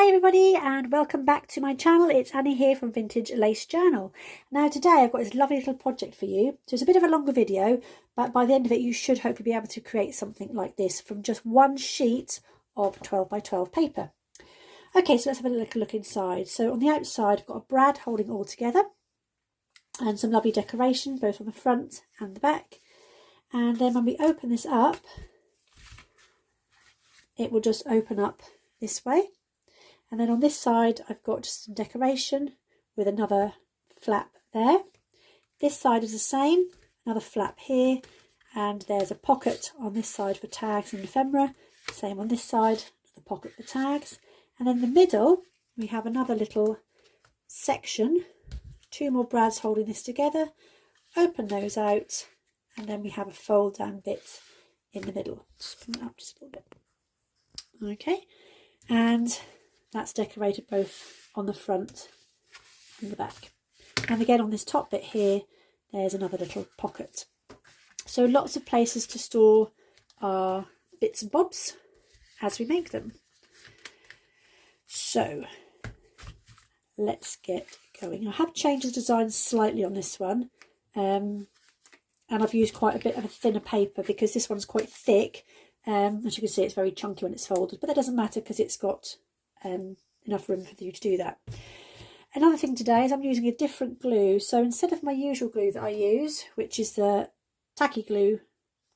Hi everybody and welcome back to my channel. It's Annie here from Vintage Lace Journal. Now today I've got this lovely little project for you. So it's a bit of a longer video, but by the end of it you should hopefully be able to create something like this from just one sheet of 12 by 12 paper. Okay, so let's have a little look inside. So on the outside I've got a brad holding all together and some lovely decoration both on the front and the back. And then when we open this up, it will just open up this way. And then on this side, I've got just some decoration with another flap there. This side is the same, another flap here, and there's a pocket on this side for tags and ephemera. Same on this side, the pocket for tags. And then in the middle, we have another little section, two more brads holding this together. Open those out, and then we have a fold down bit in the middle. Just put it up just a little bit. Okay, and that's decorated both on the front and the back. And again on this top bit here, there's another little pocket. So lots of places to store our bits and bobs as we make them. So let's get going. I have changed the design slightly on this one. And I've used quite a bit of a thinner paper because this one's quite thick. As you can see, it's very chunky when it's folded, but that doesn't matter because it's got enough room for you to do that. Another thing today is I'm using a different glue. So instead of my usual glue that I use, which is the tacky glue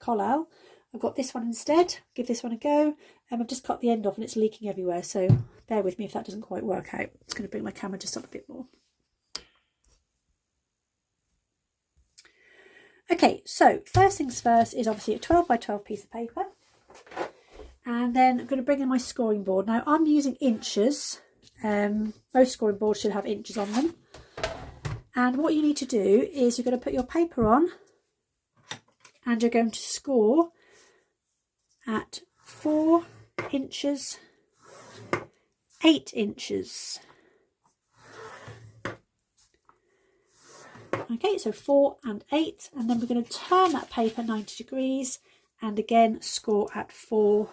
Collal, I've got this one instead. Give this one a go. I've just cut the end off and it's leaking everywhere, so bear with me if that doesn't quite work out. It's going to bring my camera just up a bit more. Okay, so first things first is obviously a 12 by 12 piece of paper. And then I'm going to bring in my scoring board. Now I'm using inches. Most scoring boards should have inches on them. And what you need to do is you're going to put your paper on and you're going to score at 4 inches, 8 inches. Okay, so 4 and 8, and then we're going to turn that paper 90 degrees and again score at 4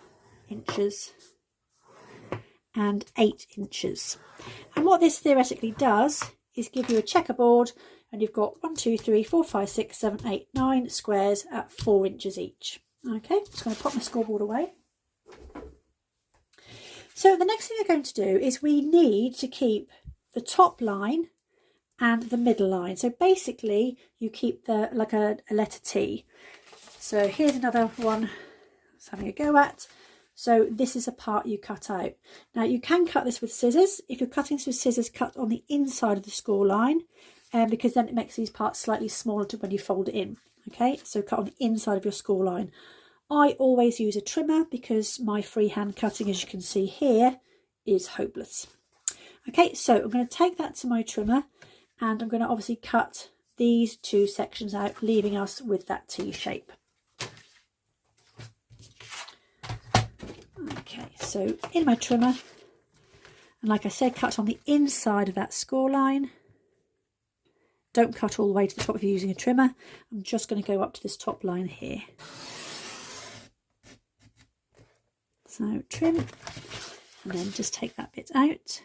inches and 8 inches. And what this theoretically does is give you a checkerboard, and you've got 1, 2, 3, 4, 5, 6, 7, 8, 9 squares at 4 inches each. Okay, just going to pop my scoreboard away. So the next thing we're going to do is we need to keep the top line and the middle line. So basically you keep the like a letter T. So here's another one I was having a go at. So this is a part you cut out. Now you can cut this with scissors. If you're cutting this with scissors, cut on the inside of the score line, because then it makes these parts slightly smaller to when you fold it in. Okay, so cut on the inside of your score line. I always use a trimmer because my freehand cutting, as you can see here, is hopeless. Okay, so I'm going to take that to my trimmer and I'm going to obviously cut these two sections out, leaving us with that T shape. Okay, so in my trimmer, and like I said, cut on the inside of that score line. Don't cut all the way to the top if you're using a trimmer. I'm just going to go up to this top line here. So trim, and then just take that bit out.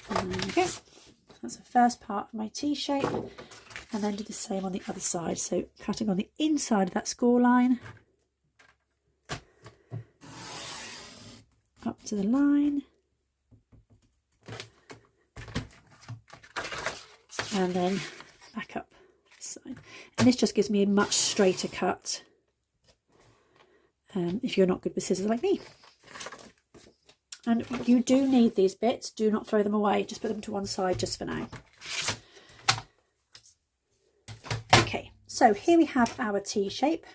And there we go. That's the first part of my T shape. And then do the same on the other side. So cutting on the inside of that score line, up to the line, and then back up this side. And this just gives me a much straighter cut if you're not good with scissors like me. And you do need these bits. Do not throw them away. Just put them to one side just for now. Okay, so here we have our T shape.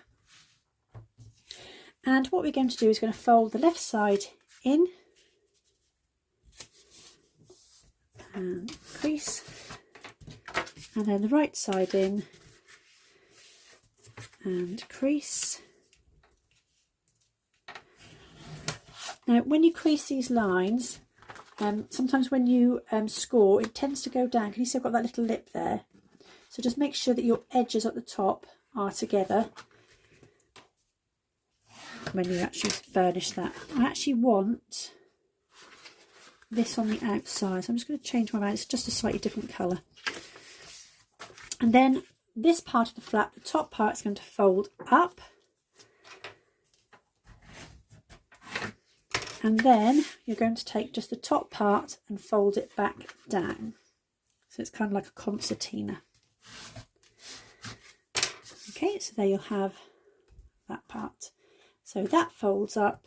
And what we're going to do is going to fold the left side in and crease, and then the right side in and crease. Now when you crease these lines, sometimes when you score, it tends to go down. Can you see I've got that little lip there? So just make sure that your edges at the top are together when you actually burnish that. I actually want this on the outside, so I'm just going to change my mind. It's just a slightly different colour. And then this part of the flap, the top part, is going to fold up, and then you're going to take just the top part and fold it back down, so it's kind of like a concertina. Okay, so there you'll have that part. So that folds up,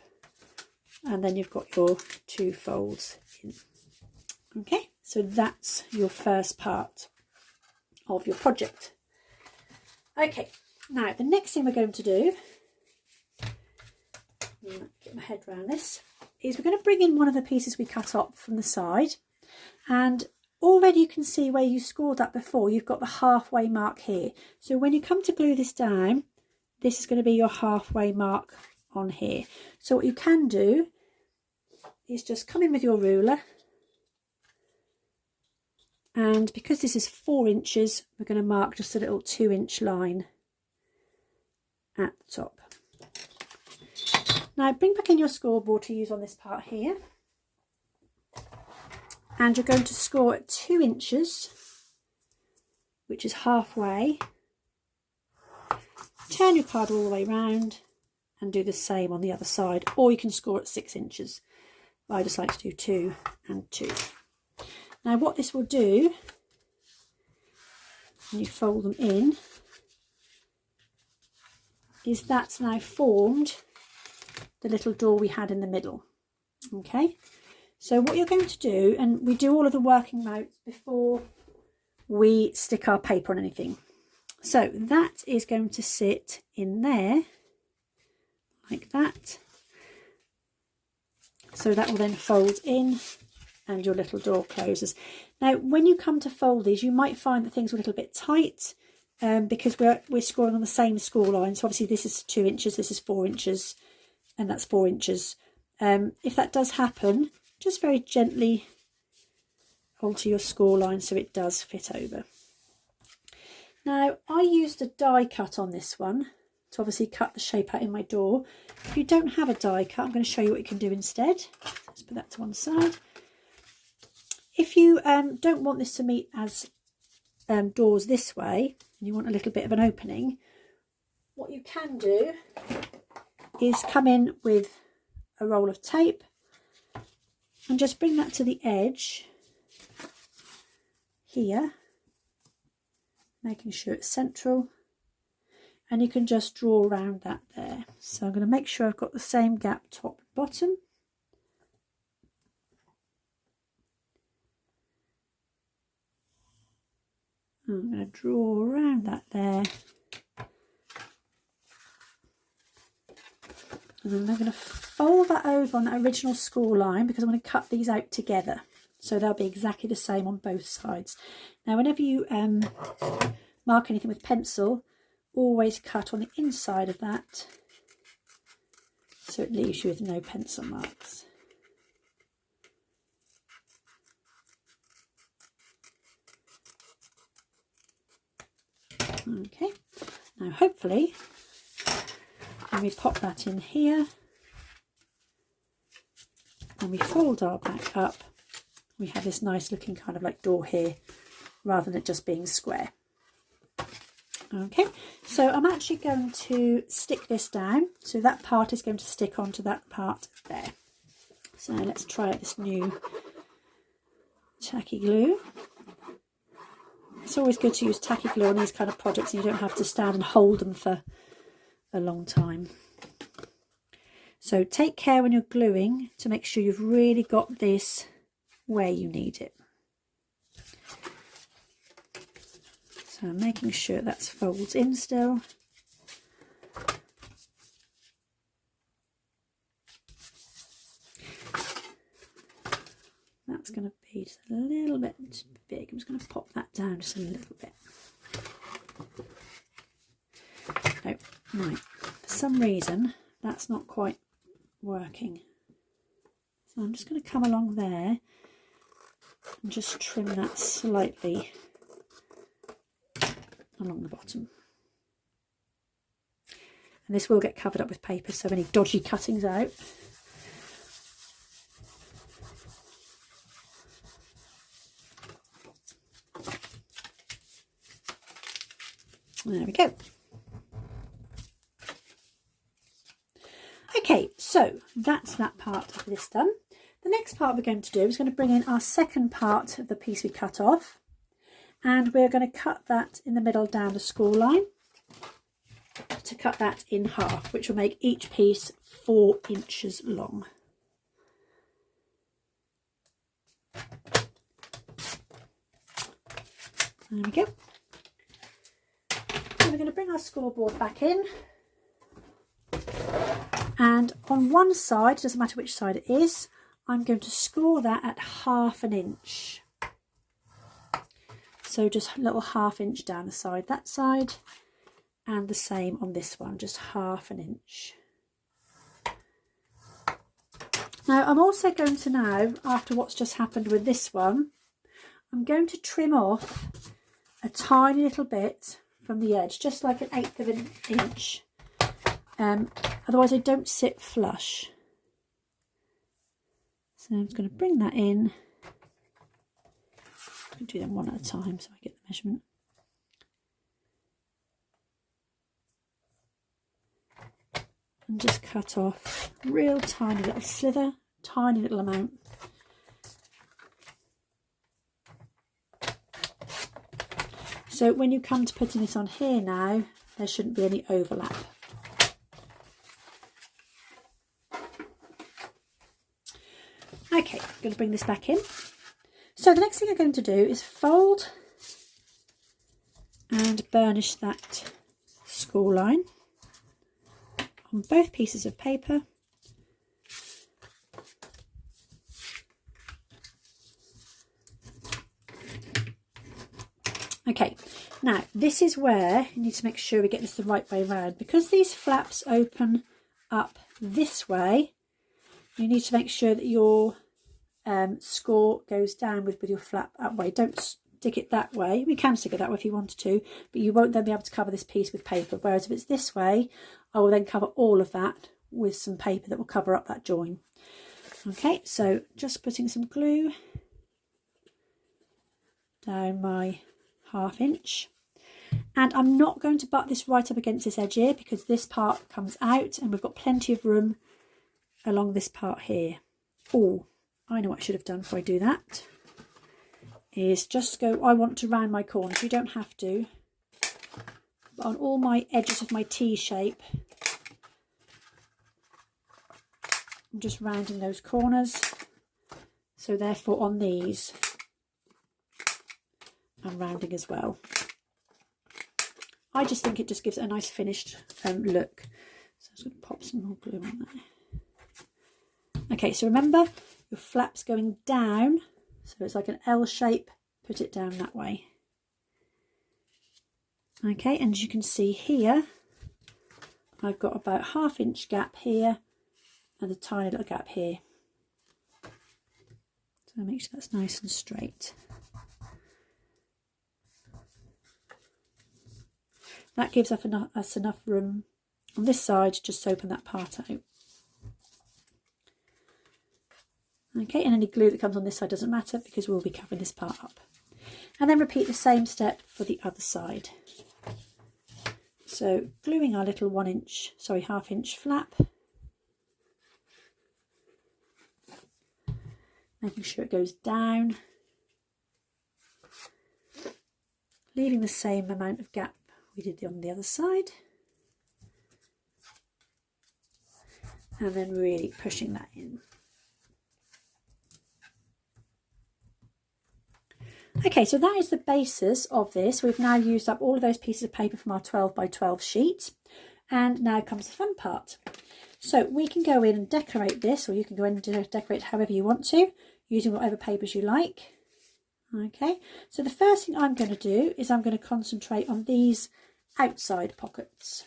and then you've got your 2 folds in. Okay, so that's your first part of your project. Okay, now the next thing we're going to do, get my head around this, is we're going to bring in one of the pieces we cut off from the side, and already you can see where you scored that before, you've got the halfway mark here. So when you come to glue this down, this is going to be your halfway mark on here. So what you can do is just come in with your ruler, and because this is 4 inches, we're going to mark just a little 2-inch line at the top. Now bring back in your scoreboard to use on this part here, and you're going to score at 2 inches, which is halfway. Turn your card all the way round and do the same on the other side, or you can score at 6 inches. I just like to do 2 and 2. Now what this will do, when you fold them in, is that's now formed the little door we had in the middle. Okay, so what you're going to do, and we do all of the working notes before we stick our paper on anything. So that is going to sit in there like that. So that will then fold in and your little door closes. Now when you come to fold these, you might find that things are a little bit tight because we're scoring on the same score line. So obviously this is 2 inches, this is 4 inches, and that's 4 inches. If that does happen, just very gently alter your score line so it does fit over. Now I used a die cut on this one to obviously cut the shape out in my door. If you don't have a die cut, I'm going to show you what you can do instead. Let's put that to one side. If you don't want this to meet as doors this way, and you want a little bit of an opening, what you can do is come in with a roll of tape and just bring that to the edge here, making sure it's central, and you can just draw around that there. So I'm going to make sure I've got the same gap top and bottom. I'm going to draw around that there, and then I'm going to fold that over on that original score line because I'm going to cut these out together, so they'll be exactly the same on both sides. Now whenever you mark anything with pencil, always cut on the inside of that so it leaves you with no pencil marks. Okay, now hopefully when we pop that in here and we fold our back up, we have this nice looking kind of like door here rather than it just being square. Okay, so I'm actually going to stick this down, so that part is going to stick onto that part there. So let's try out this new tacky glue. It's always good to use tacky glue on these kind of projects and you don't have to stand and hold them for a long time. So take care when you're gluing to make sure you've really got this where you need it. So I'm making sure that folds in still. That's going to be just a little bit big. I'm just going to pop that down just a little bit. Oh, right. For some reason, that's not quite working. So I'm just going to come along there and just trim that slightly along the bottom. And this will get covered up with paper, so any dodgy cuttings out. There we go. Okay, so that's that part of this done. The next part we're going to do is going to bring in our second part of the piece we cut off, and we're going to cut that in the middle down the score line to cut that in half, which will make each piece 4 inches long. There we go. So we're going to bring our scoreboard back in, and on one side, doesn't matter which side it is, I'm going to score that at 1/2 inch. So just a little 1/2 inch down the side, that side, and the same on this one, just 1/2 inch. Now I'm also going to now, after what's just happened with this one, I'm going to trim off a tiny little bit from the edge, just like 1/8 of an inch. Otherwise they don't sit flush. So I'm just going to bring that in. I'm going to do them one at a time so I get the measurement. And just cut off a real tiny little slither, tiny little amount. So when you come to putting it on here now, there shouldn't be any overlap. Okay, I'm going to bring this back in. So the next thing I'm going to do is fold and burnish that score line on both pieces of paper. Okay, now this is where you need to make sure we get this the right way around. Because these flaps open up this way, you need to make sure that your score goes down with your flap that way. Don't stick it that way. We can stick it that way if you wanted to, but you won't then be able to cover this piece with paper. Whereas if it's this way, I will then cover all of that with some paper that will cover up that join. Okay, so just putting some glue down my 1/2 inch. And I'm not going to butt this right up against this edge here, because this part comes out and we've got plenty of room along this part here. Oh, I know what I should have done before I do that. Is just go, I want to round my corners. You don't have to. But on all my edges of my T shape, I'm just rounding those corners. So therefore on these, I'm rounding as well. I just think it just gives it a nice finished look. So I'm just going to pop some more glue on there. Okay, so remember, your flap's going down, so it's like an L shape. Put it down that way. Okay, and as you can see here, I've got about 1/2 inch gap here and a tiny little gap here. So make sure that's nice and straight. That gives us enough room on this side just to open that part out. Okay, and any glue that comes on this side doesn't matter because we'll be covering this part up. And then repeat the same step for the other side. So gluing our little 1/2 inch flap. Making sure it goes down. Leaving the same amount of gap we did on the other side. And then really pushing that in. Okay, so that is the basis of this. We've now used up all of those pieces of paper from our 12 by 12 sheet. And now comes the fun part. So we can go in and decorate this, or you can go in and decorate however you want to, using whatever papers you like. Okay, so the first thing I'm going to do is I'm going to concentrate on these outside pockets.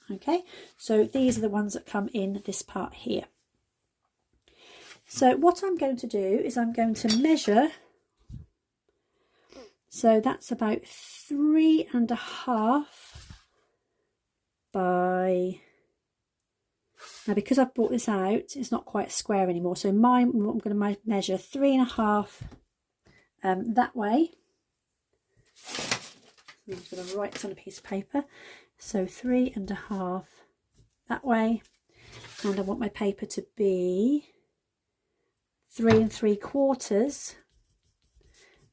Okay, so these are the ones that come in this part here. So what I'm going to do is I'm going to measure. So that's about 3.5 by Now because I've brought this out, it's not quite square anymore, so mine, I'm going to measure 3.5 that way. I'm just going to write this on a piece of paper. So 3.5 that way, and I want my paper to be 3 3/4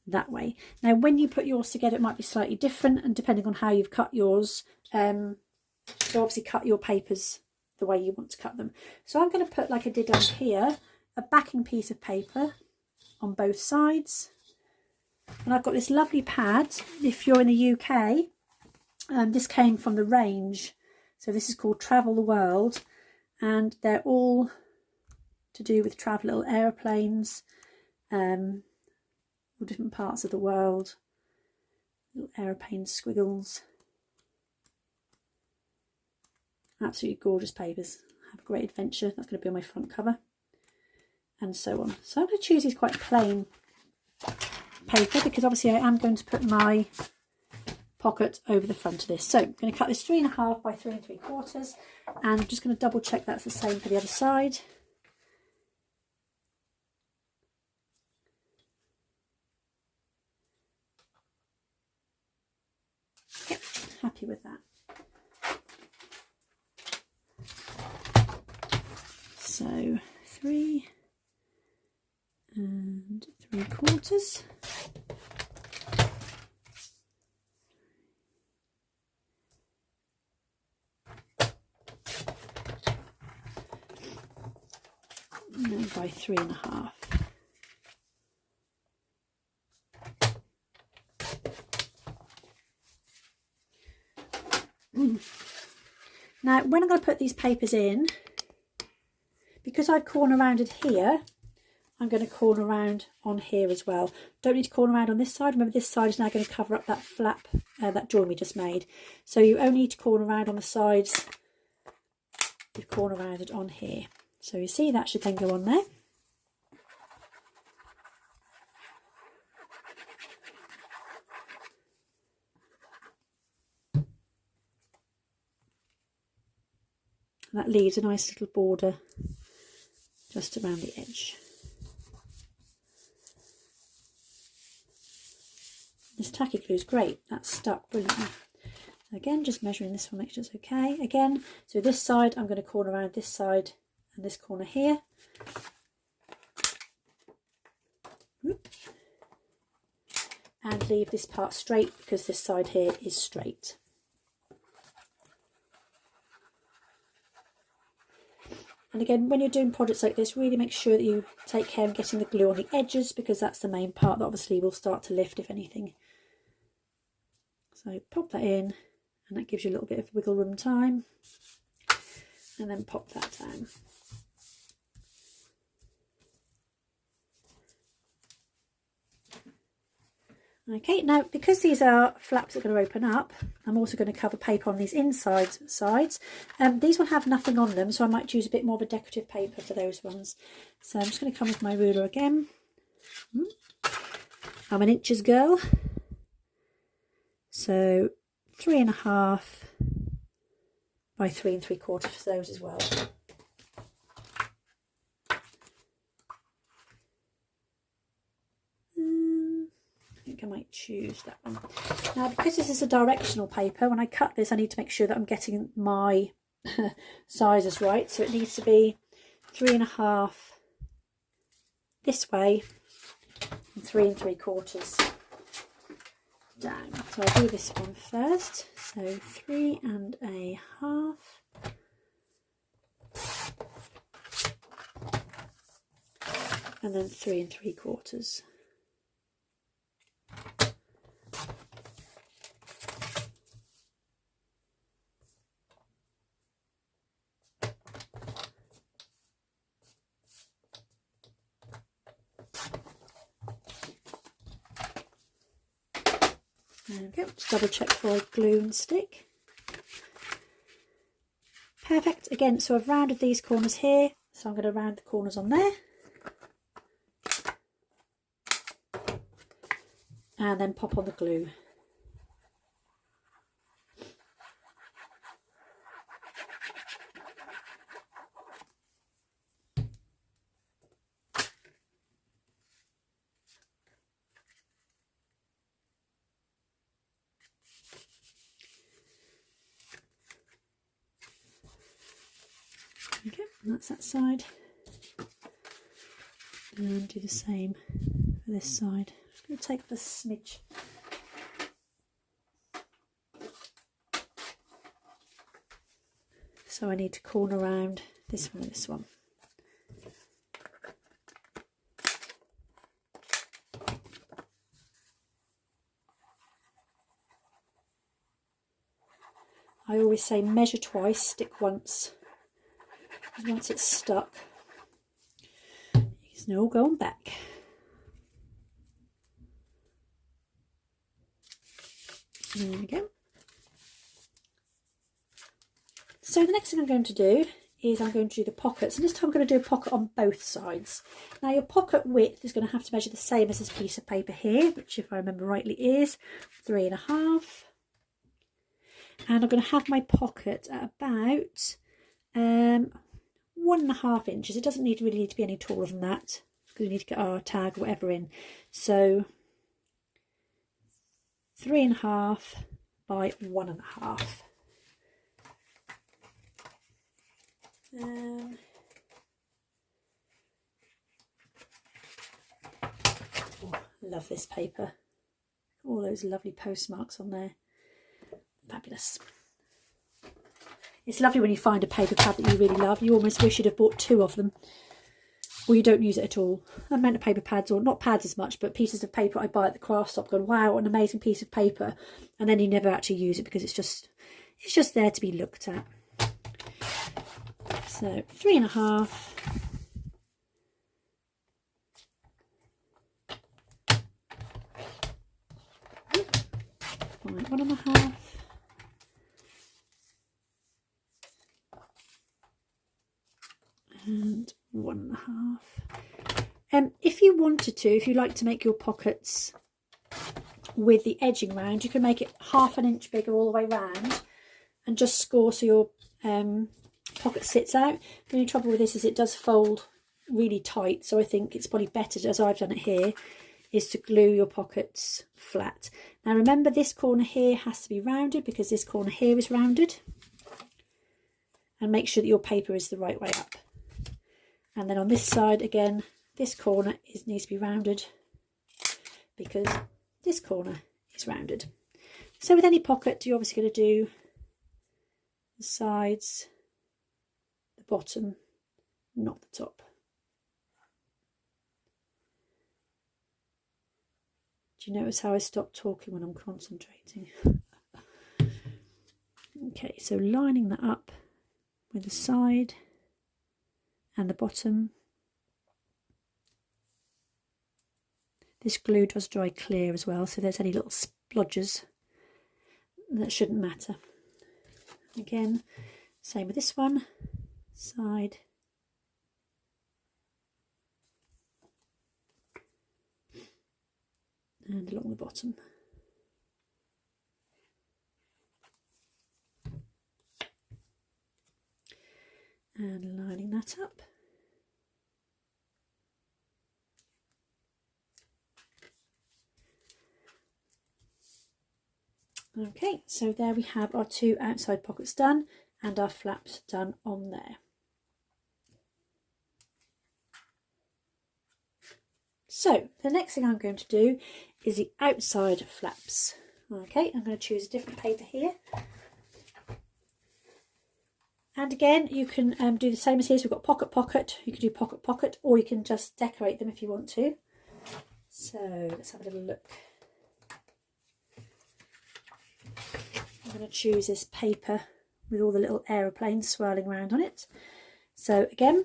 that way. Now when you put yours together, it might be slightly different, and depending on how you've cut yours, so obviously cut your papers the way you want to cut them. So I'm going to put, like I did on here, a backing piece of paper on both sides, and I've got this lovely pad. If you're in the UK, this came from the range, so this is called Travel the World, and they're all to do with travel, little aeroplanes, all different parts of the world, little aeroplane squiggles. Absolutely gorgeous papers. Have a great adventure. That's going to be on my front cover, and so on. So I'm going to choose these quite plain paper because obviously I am going to put my pocket over the front of this. So I'm going to cut this 3.5 by 3 3/4, and I'm just going to double check that's the same for the other side. Yep, happy with that. So 3 3/4. And then by 3.5. Now when I'm going to put these papers in, because I've corner rounded here, I'm going to corner round on here as well. Don't need to corner round on this side. Remember, this side is now going to cover up that flap, that join we just made. So you only need to corner round on the sides you've corner rounded on here. So you see that should then go on there. And that leaves a nice little border just around the edge. This tacky glue is great. That's stuck brilliantly. Again, just measuring this one, make sure it's okay. Again, so this side, I'm going to corner around this side and this corner here. And leave this part straight because this side here is straight. And again, when you're doing projects like this, really make sure that you take care of getting the glue on the edges, because that's the main part that obviously will start to lift if anything. So pop that in, and that gives you a little bit of wiggle room time, and then pop that down. Okay, now because these are flaps that are going to open up, I'm also going to cover paper on these inside sides. These will have nothing on them, so I might choose a bit more of a decorative paper for those ones. So I'm just going to come with my ruler again. I'm an inches girl. So 3.5 by 3 3/4 for those as well. I might choose that one. Now because this is a directional paper, when I cut this I need to make sure that I'm getting my sizes right, so it needs to be 3.5 this way and 3 3/4 down. So I'll do this one first, so 3.5 and then 3 3/4. There we go, just double check before I glue and stick. Perfect. Again, so I've rounded these corners here, so I'm going to round the corners on there. And then pop on the glue. And that's that side. And do the same for this side. I'm just going to take the smidge. So I need to corner around this one and this one. I always say measure twice, stick once. Because once it's stuck, there's no going back. There we go. So the next thing I'm going to do is I'm going to do the pockets, and this time I'm going to do a pocket on both sides. Now your pocket width is going to have to measure the same as this piece of paper here, which if I remember rightly is 3.5. And I'm going to have my pocket at about 1.5 inches. It doesn't really need to be any taller than that because we need to get our tag or whatever in. So 3.5 by 1.5. Oh, love this paper. All those lovely postmarks on there. Fabulous. It's lovely when you find a paper pad that you really love. You almost wish you'd have bought 2 of them, or you don't use it at all. I meant the paper pads, or not pads as much, but pieces of paper I buy at the craft shop going, wow, what an amazing piece of paper, and then you never actually use it because it's just there to be looked at. So 3.5. Right, 1.5. And 1.5. If you wanted to, if you like to make your pockets with the edging round, you can make it 1/2 inch bigger all the way round and just score so your pocket sits out. The only trouble with this is it does fold really tight, so I think it's probably better, as I've done it here, is to glue your pockets flat. Now remember, this corner here has to be rounded because this corner here is rounded, and make sure that your paper is the right way up. And then on this side again, this corner needs to be rounded because this corner is rounded. So with any pocket, you're obviously going to do the sides, the bottom, not the top. Do you notice how I stop talking when I'm concentrating? Okay, so lining that up with the side and the bottom. This glue does dry clear as well, so if there's any little splodges, that shouldn't matter. Again, same with this one, side and along the bottom. And lining that up. Okay, so there we have our 2 outside pockets done and our flaps done on there. So the next thing I'm going to do is the outside flaps. Okay, I'm going to choose a different paper here. And again, you can do the same as here. So we've got pocket, pocket. You can do pocket, pocket, or you can just decorate them if you want to. So let's have a little look. I'm going to choose this paper with all the little aeroplanes swirling around on it. So again,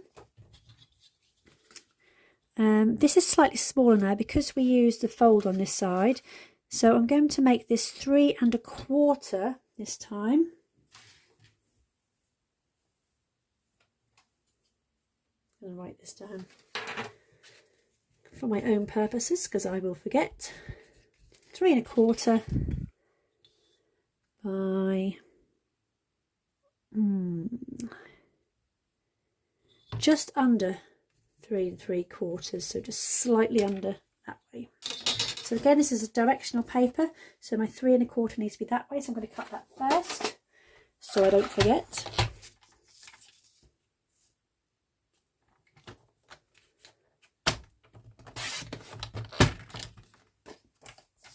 this is slightly smaller now because we used the fold on this side. So I'm going to make this 3 1/4 this time. I'm going to write this down for my own purposes because I will forget. 3 1/4 by just under 3 3/4, so just slightly under that way. So again, this is a directional paper, so my 3 1/4 needs to be that way, so I'm going to cut that first so I don't forget.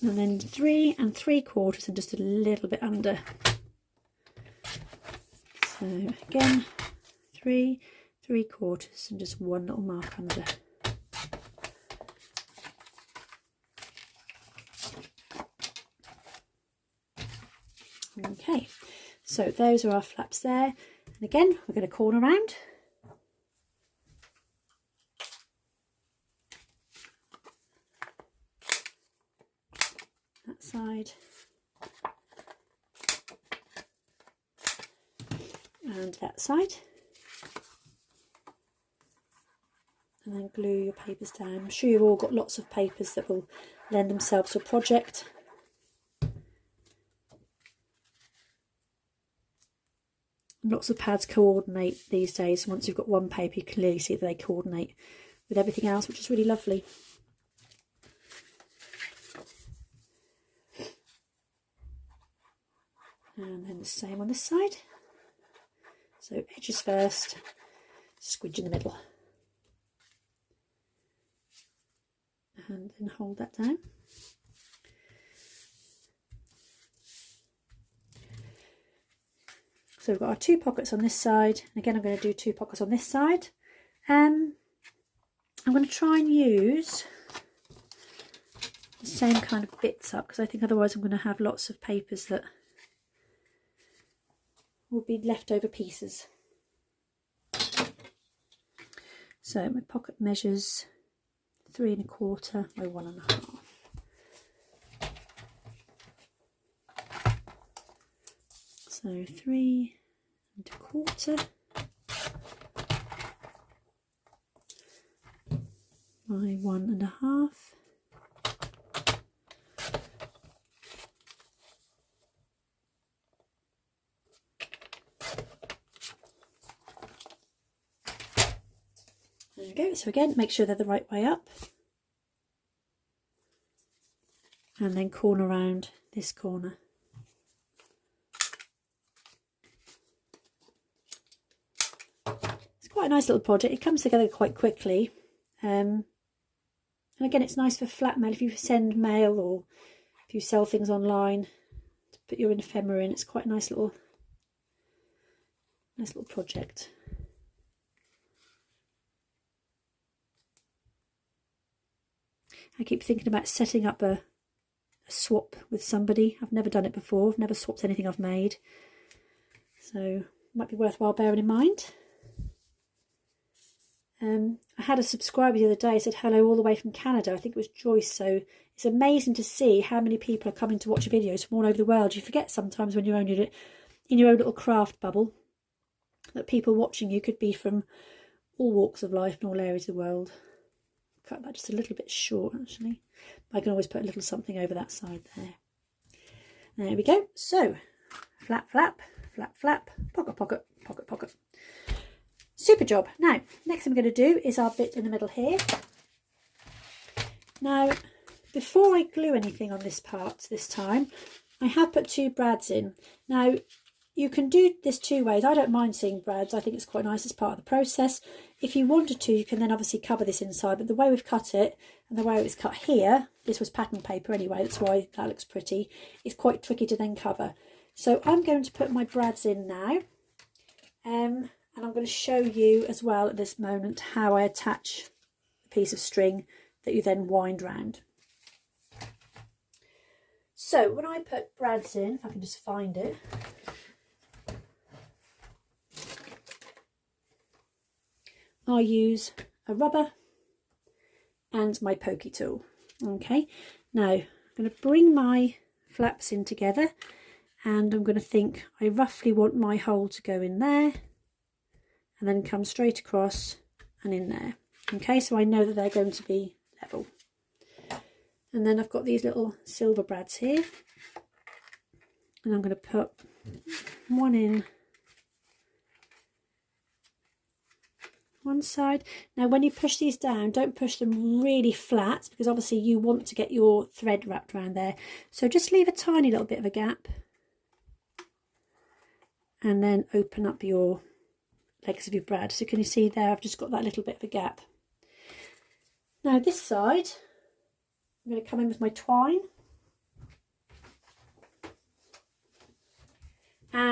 and then 3 3/4 and just a little bit under. So again, 3 3/4 and just one little mark under. Okay, so those are our flaps there, and again we're going to corner round. That side and that side, and then glue your papers down. I'm sure you've all got lots of papers that will lend themselves to a project. Lots of pads coordinate these days. Once you've got one paper, you clearly see that they coordinate with everything else, which is really lovely. And then the same on this side. So edges first, squidge in the middle, and then hold that down. So we've got our 2 pockets on this side, and again I'm going to do 2 pockets on this side. I'm going to try and use the same kind of bits up, because I think otherwise I'm going to have lots of papers that will be leftover pieces. So my pocket measures 3 1/4 by 1 1/2. So 3 1/4 by 1 1/2. There we go. So again, make sure they're the right way up, and then corner round this corner. Quite a nice little project. It comes together quite quickly, and again it's nice for flat mail. If you send mail or if you sell things online, to put your ephemera in, it's quite a nice little project. I keep thinking about setting up a swap with somebody. I've never done it before. I've never swapped anything I've made, so it might be worthwhile bearing in mind. I had a subscriber the other day said hello all the way from Canada. I think it was Joyce. So it's amazing to see how many people are coming to watch your videos from all over the world. You forget sometimes when you're in your own little craft bubble that people watching you could be from all walks of life and all areas of the world. Cut that just a little bit short actually. I can always put a little something over that side there. There we go. So flap, flap, flap, flap, pocket, pocket, pocket, pocket. Super job. Now, next thing I'm going to do is our bit in the middle here. Now, before I glue anything on this part this time, I have put 2 brads in. Now, you can do this 2 ways. I don't mind seeing brads. I think it's quite nice as part of the process. If you wanted to, you can then obviously cover this inside, but the way we've cut it and the way it was cut here, this was pattern paper anyway, that's why that looks pretty. It's quite tricky to then cover. So I'm going to put my brads in now. And I'm going to show you as well at this moment how I attach a piece of string that you then wind round. So when I put brads in, if I can just find it, I use a rubber and my pokey tool. Okay, now I'm going to bring my flaps in together, and I'm going to think I roughly want my hole to go in there and then come straight across and in there. Okay, so I know that they're going to be level. And then I've got these little silver brads here, and I'm going to put one in one side. Now when you push these down, don't push them really flat, because obviously you want to get your thread wrapped around there. So just leave a tiny little bit of a gap, and then open up your legs of your brad. So can you see there, I've just got that little bit of a gap. Now this side, I'm going to come in with my twine,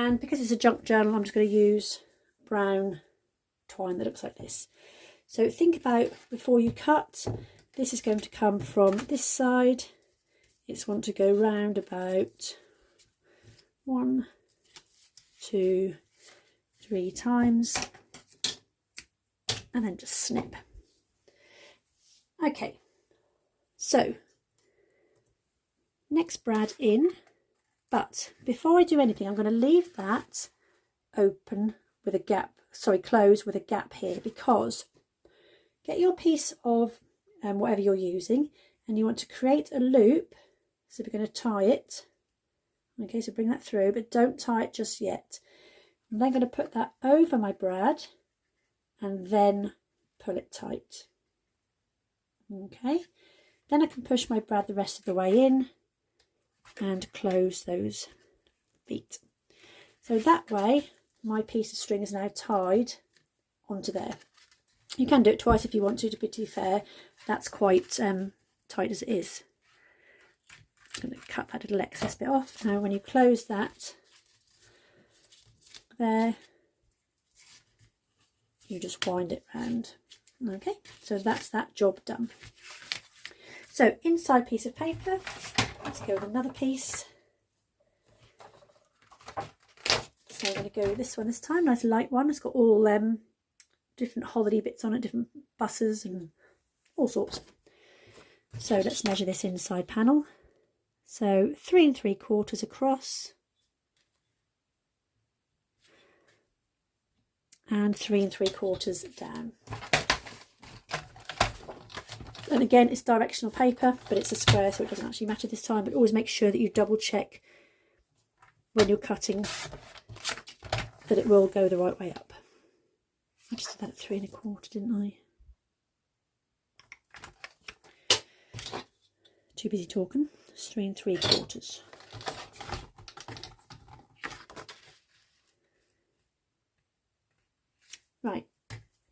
And because it's a junk journal, I'm just going to use brown twine that looks like this. So think about, before you cut, this is going to come from this side. It's going to go round about 1, 2, 3 times, and then just snip. Okay, so next brad in, but before I do anything, I'm going to leave that open with a gap, sorry, closed with a gap here, because get your piece of whatever you're using, and you want to create a loop. So we're going to tie it. Okay, so bring that through, but don't tie it just yet. I'm then going to put that over my brad and then pull it tight. Okay, then I can push my brad the rest of the way in and close those feet. So that way my piece of string is now tied onto there. You can do it twice if you want to be fair. That's quite tight as it is. I'm going to cut that little excess bit off. Now when you close that there, you just wind it round. Okay, so that's that job done. So inside piece of paper, let's go with another piece. So I'm going to go with this one this time, nice light one. It's got all different holiday bits on it, different buses and all sorts. So let's measure this inside panel. So 3 3/4 across and 3 3/4 down. And again, it's directional paper, but it's a square, so it doesn't actually matter this time. But always make sure that you double check when you're cutting that it will go the right way up. I just did that at 3 1/4, didn't I? Too busy talking. It's 3 3/4. Right,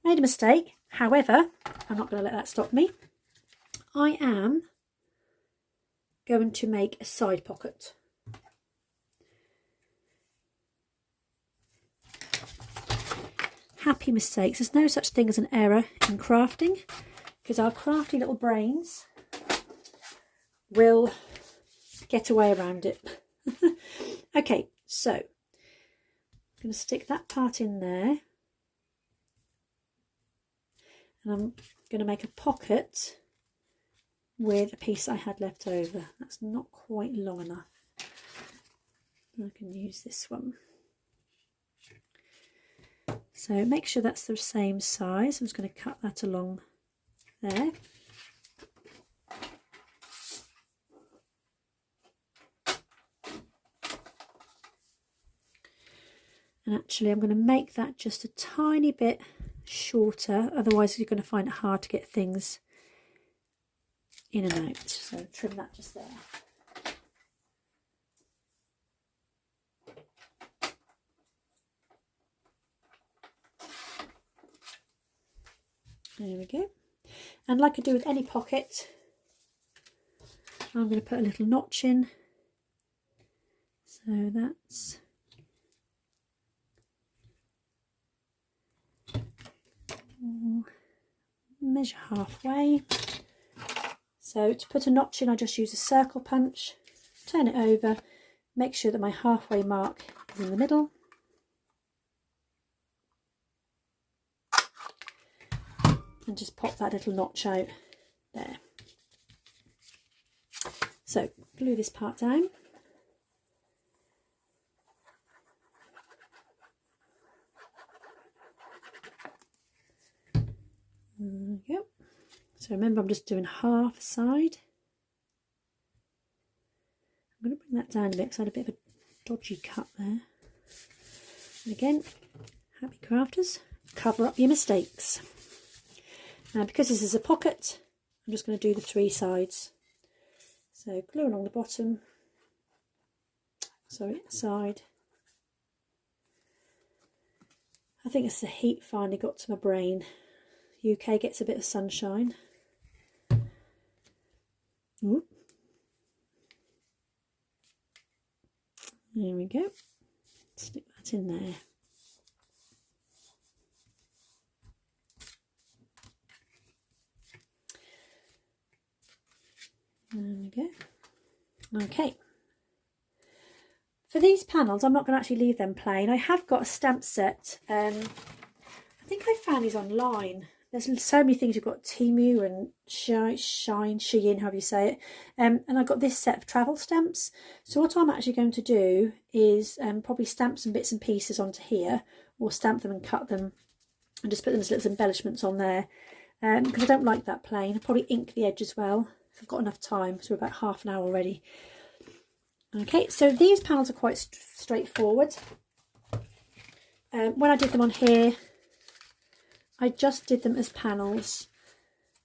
made a mistake. However, I'm not going to let that stop me. I am going to make a side pocket. Happy mistakes. There's no such thing as an error in crafting, because our crafty little brains will get away around it. Okay, so I'm going to stick that part in there, and I'm going to make a pocket with a piece I had left over. That's not quite long enough. I can use this one. So make sure that's the same size. I'm just going to cut that along there. And actually I'm going to make that just a tiny bit shorter, otherwise you're going to find it hard to get things in and out. So trim that just there. There we go. And like I do with any pocket, I'm going to put a little notch in. So that's measure halfway. So to put a notch in, I just use a circle punch, turn it over, make sure that my halfway mark is in the middle. And just pop that little notch out there. So glue this part down. There we go. So remember, I'm just doing half side. I'm going to bring that down a bit because I had a bit of a dodgy cut there. And again, happy crafters, cover up your mistakes. Now because this is a pocket, I'm just going to do the 3 sides. So glue along the bottom, side. I think it's the heat finally got to my brain. UK gets a bit of sunshine. Ooh. There we go. Stick that in there. There we go. Okay. For these panels, I'm not going to actually leave them plain. I have got a stamp set. I think I found these online. There's so many things. You've got Temu and Shein, however you say it. And I've got this set of travel stamps. So what I'm actually going to do is probably stamp some bits and pieces onto here, or stamp them and cut them and just put them as little embellishments on there. Because I don't like that plain. I'll probably ink the edge as well. I've got enough time, so we're about half an hour already. Okay, so these panels are quite straightforward. When I did them on here, I just did them as panels.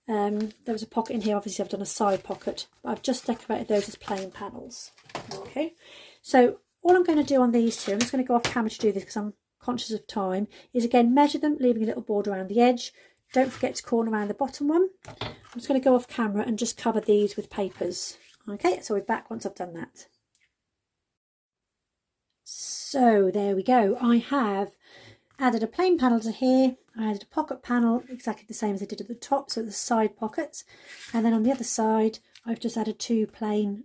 There was a pocket in here, obviously I've done a side pocket, but I've just decorated those as plain panels. Okay, so all I'm going to do on these two, I'm just going to go off camera to do this because I'm conscious of time, is again measure them, leaving a little border around the edge. Don't forget to corner around the bottom one. I'm just going to go off camera and just cover these with papers. Okay, so we're back once I've done that. So there we go. I have added a plain panel to here. I added a pocket panel, exactly the same as I did at the top, so the side pockets. And then on the other side, I've just added 2 plain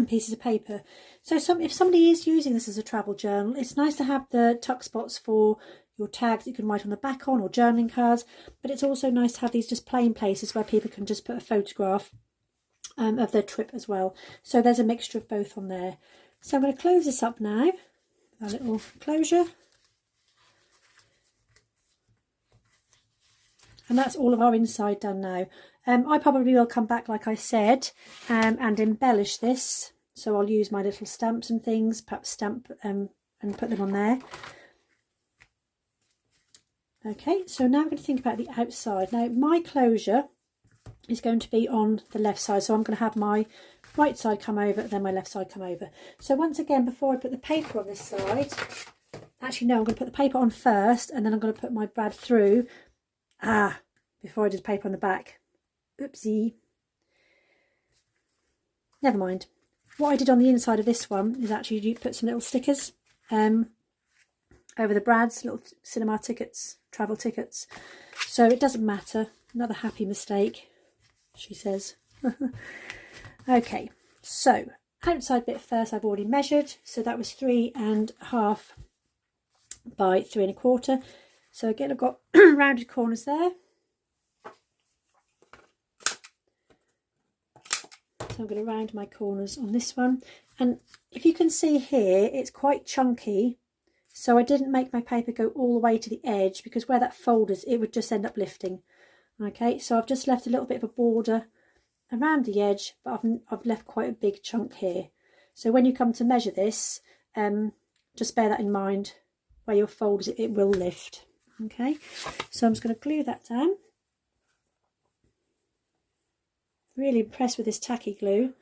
pieces of paper. So if somebody is using this as a travel journal, it's nice to have the tuck spots for your tags that you can write on the back on, or journaling cards, but it's also nice to have these just plain places where people can just put a photograph of their trip as well. So there's a mixture of both on there. So I'm going to close this up now, a little closure. And that's all of our inside done now. I probably will come back, like I said, and embellish this. So I'll use my little stamps and things, perhaps stamp and put them on there. Okay, so now I'm going to think about the outside. Now my closure is going to be on the left side, so I'm going to have my right side come over and then my left side come over. So once again, before I put the paper on this side, actually no, I'm going to put the paper on first and then I'm going to put my brad through. Before I did paper on the back. Oopsie. Never mind. What I did on the inside of this one is actually put some little stickers over the brads, little cinema tickets, travel tickets. So it doesn't matter. Another happy mistake, she says. Okay, so outside bit first I've already measured. So that was 3.5 by 3.25. So again, I've got rounded corners there. So I'm going to round my corners on this one. And if you can see here, it's quite chunky. So I didn't make my paper go all the way to the edge, because where that fold is, it would just end up lifting. Okay, so I've just left a little bit of a border around the edge, but I've left quite a big chunk here. So when you come to measure this, just bear that in mind. Where your fold is, it will lift. Okay, so I'm just going to glue that down. Really impressed with this tacky glue.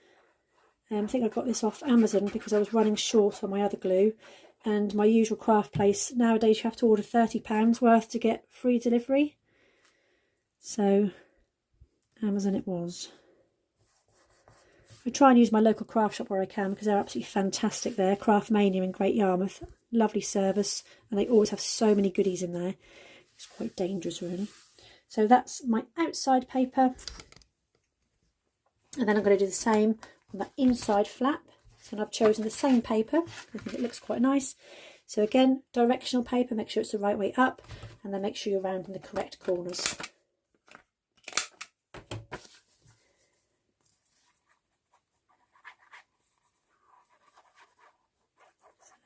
I think I got this off Amazon because I was running short on my other glue, and my usual craft place, nowadays you have to order £30 worth to get free delivery. So Amazon it was. I try and use my local craft shop where I can, because they're absolutely fantastic there. Craft Mania in Great Yarmouth. Lovely service, and they always have so many goodies in there. It's quite dangerous really. So that's my outside paper, and then I'm going to do the same on that inside flap. So I've chosen the same paper. I think it looks quite nice. So again, directional paper, make sure it's the right way up, and then make sure you're rounding the correct corners.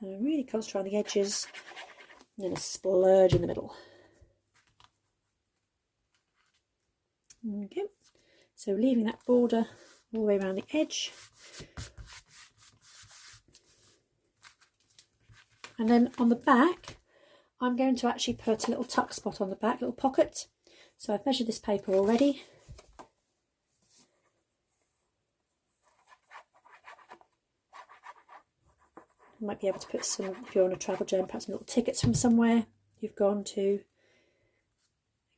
So really concentrate on the edges, and then a splurge in the middle. Okay, so leaving that border all the way around the edge. And then on the back, I'm going to actually put a little tuck spot on the back, little pocket. So I've measured this paper already. You might be able to put some, if you're on a travel journal, perhaps some little tickets from somewhere you've gone to.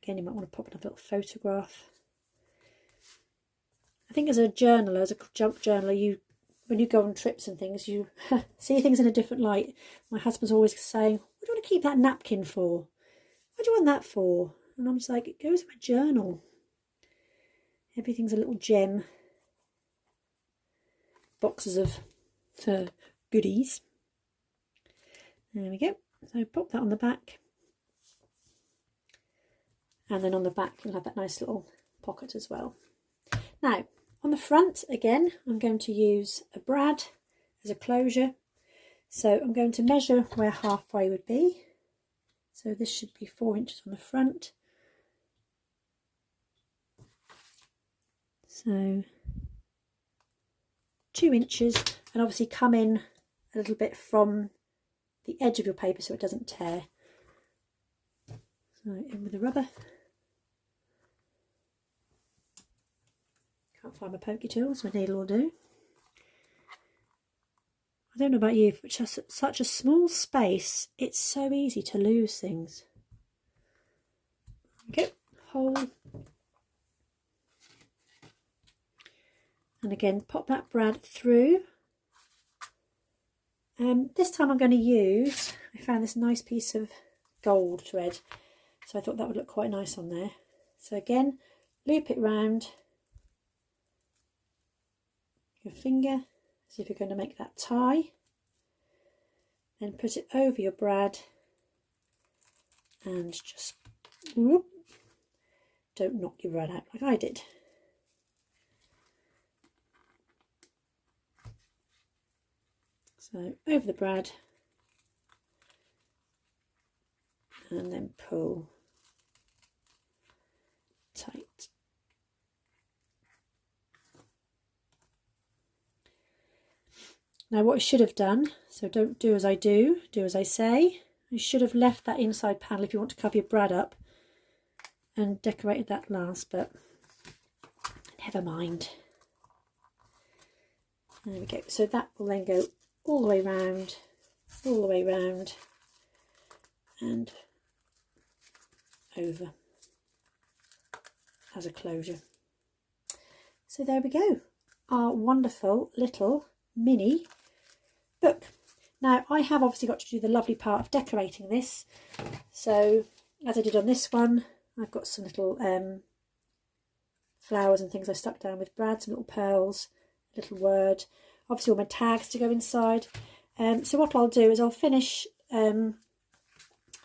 Again, you might want to pop in a little photograph. I think as a journaler, as a junk journaler, you when you go on trips and things, you see things in a different light. My husband's always saying, what do you want to keep that napkin for? What do you want that for? And I'm just like, it goes in my journal. Everything's a little gem. Boxes of goodies. There we go. So pop that on the back. And then on the back you'll have that nice little pocket as well. Now, on the front, again, I'm going to use a brad as a closure. So I'm going to measure where halfway would be. So this should be 4 inches on the front. So 2 inches, and obviously come in a little bit from the edge of your paper so it doesn't tear. So in with the rubber. Can't find my pokey tools, my needle will do. I don't know about you, but just such a small space, it's so easy to lose things. Okay, hole. And again, pop that brad through. This time I'm going to use, I found this nice piece of gold thread, so I thought that would look quite nice on there. So again, loop it round your finger as if you're going to make that tie. Then put it over your brad and just whoop, don't knock your brad out like I did. So over the brad and then pull tight. Now what I should have done, so don't do as I do, do as I say. You should have left that inside panel if you want to cover your brad up and decorated that last, but never mind. There we go. So that will then go all the way round, and over as a closure. So there we go, our wonderful little mini book. Now I have obviously got to do the lovely part of decorating this, so as I did on this one, I've got some little flowers and things I stuck down with brad, some little pearls, a little word, obviously all my tags to go inside. So what I'll do is I'll finish doing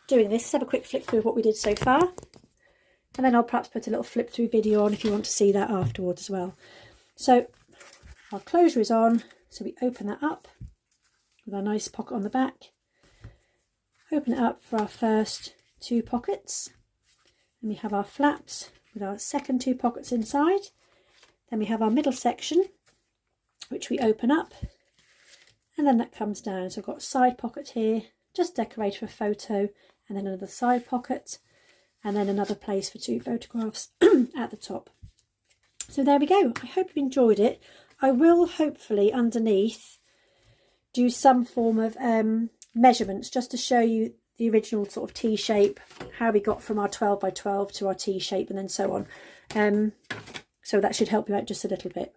this. Let's have a quick flick through of what we did so far, and then I'll perhaps put a little flip through video on if you want to see that afterwards as well. So our closure is on, so we open that up with our nice pocket on the back, open it up for our first 2 pockets, and we have our flaps with our second 2 pockets inside. Then we have our middle section which we open up, and then that comes down. So I've got a side pocket here, just decorated for a photo, and then another side pocket, and then another place for 2 photographs at the top. So there we go. I hope you enjoyed it. I will hopefully underneath do some form of measurements just to show you the original sort of T shape, how we got from our 12 by 12 to our T shape, and then so on. So that should help you out just a little bit.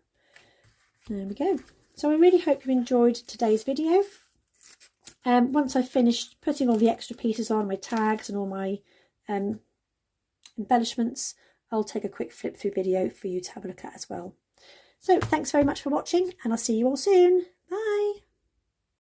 There we go. So I really hope you enjoyed today's video. Once I've finished putting all the extra pieces on, my tags and all my embellishments, I'll take a quick flip through video for you to have a look at as well. So thanks very much for watching, and I'll see you all soon. Bye.